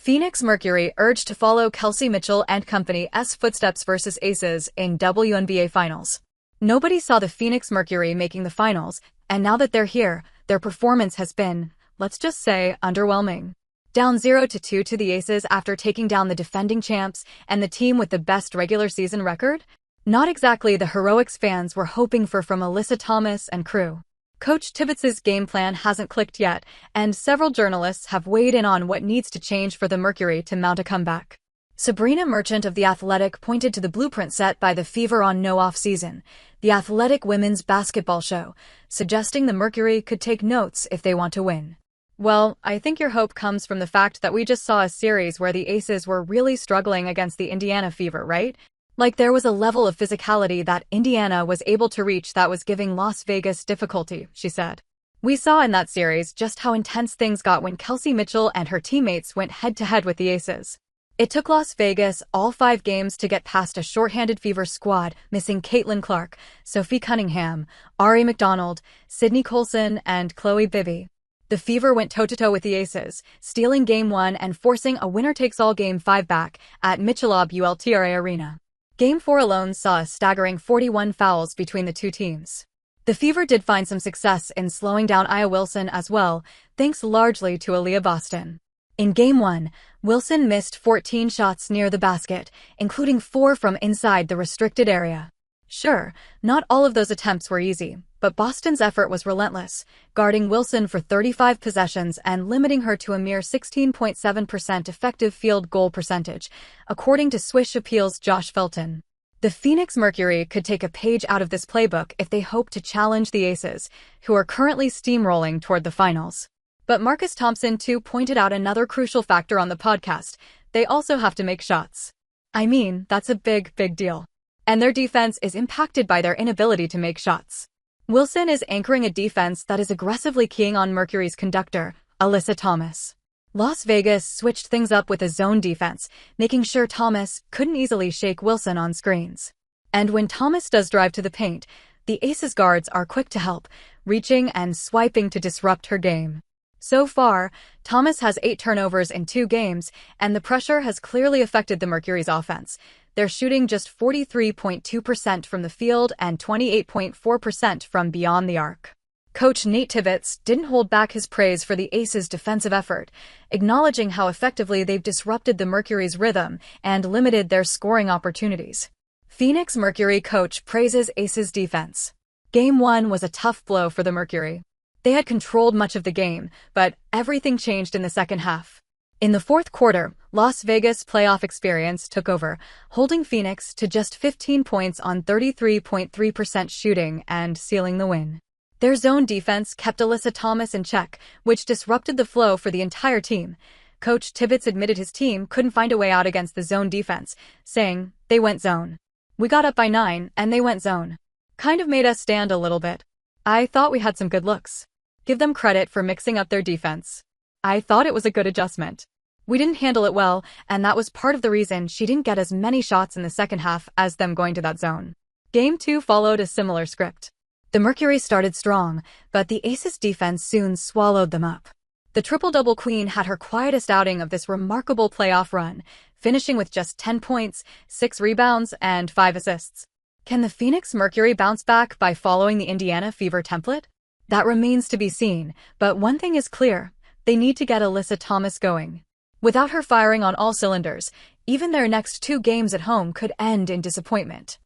Phoenix Mercury urged to follow Kelsey Mitchell and company's footsteps versus Aces in WNBA Finals. Nobody saw the Phoenix Mercury making the finals, and now that they're here, their performance has been, let's just say, underwhelming. Down 0-2 to the Aces after taking down the defending champs and the team with the best regular season record? Not exactly the heroics fans were hoping for from Alyssa Thomas and crew. Coach Tibbetts' game plan hasn't clicked yet, and several journalists have weighed in on what needs to change for the Mercury to mount a comeback. Sabrina Merchant of The Athletic pointed to the blueprint set by the Fever on No Off Season, the Athletic women's basketball show, suggesting the Mercury could take notes if they want to win. Well, I think your hope comes from the fact that we just saw a series where the Aces were really struggling against the Indiana Fever, right? Like there was a level of physicality that Indiana was able to reach that was giving Las Vegas difficulty, she said. We saw in that series just how intense things got when Kelsey Mitchell and her teammates went head-to-head with the Aces. It took Las Vegas all 5 games to get past a shorthanded Fever squad, missing Caitlin Clark, Sophie Cunningham, Ari McDonald, Sydney Colson, and Chloe Bibby. The Fever went toe-to-toe with the Aces, stealing Game 1 and forcing a winner-takes-all Game 5 back at Michelob ULTRA Arena. Game 4 alone saw a staggering 41 fouls between the two teams. The Fever did find some success in slowing down Aya Wilson as well, thanks largely to Aaliyah Boston. In Game 1, Wilson missed 14 shots near the basket, including 4 from inside the restricted area. Sure, not all of those attempts were easy, but Boston's effort was relentless, guarding Wilson for 35 possessions and limiting her to a mere 16.7% effective field goal percentage, according to Swish Appeal's Josh Felton. The Phoenix Mercury could take a page out of this playbook if they hope to challenge the Aces, who are currently steamrolling toward the finals. But Marcus Thompson too pointed out another crucial factor on the podcast: they also have to make shots. I mean, that's a big deal. And their defense is impacted by their inability to make shots. Wilson is anchoring a defense that is aggressively keying on Mercury's conductor, Alyssa Thomas. Las Vegas switched things up with a zone defense, making sure Thomas couldn't easily shake Wilson on screens. And when Thomas does drive to the paint, the Aces guards are quick to help, reaching and swiping to disrupt her game. So far, Thomas has 8 turnovers in 2 games, and the pressure has clearly affected the Mercury's offense. They're shooting just 43.2% from the field and 28.4% from beyond the arc. Coach Nate Tibbetts didn't hold back his praise for the Aces' defensive effort, acknowledging how effectively they've disrupted the Mercury's rhythm and limited their scoring opportunities. Phoenix Mercury coach praises Aces' defense. Game 1 was a tough blow for the Mercury. They had controlled much of the game, but everything changed in the second half. In the fourth quarter, Las Vegas playoff experience took over, holding Phoenix to just 15 points on 33.3% shooting and sealing the win. Their zone defense kept Alyssa Thomas in check, which disrupted the flow for the entire team. Coach Tibbetts admitted his team couldn't find a way out against the zone defense, saying, "They went zone. We got up by 9, and they went zone. Kind of made us stand a little bit. I thought we had some good looks. Give them credit for mixing up their defense. I thought it was a good adjustment. We didn't handle it well, and that was part of the reason she didn't get as many shots in the second half as them going to that zone." Game 2 followed a similar script. The Mercury started strong, but the Aces' defense soon swallowed them up. The triple-double queen had her quietest outing of this remarkable playoff run, finishing with just 10 points, 6 rebounds, and 5 assists. Can the Phoenix Mercury bounce back by following the Indiana Fever template? That remains to be seen, but one thing is clear: they need to get Alyssa Thomas going. Without her firing on all cylinders, even their next 2 games at home could end in disappointment.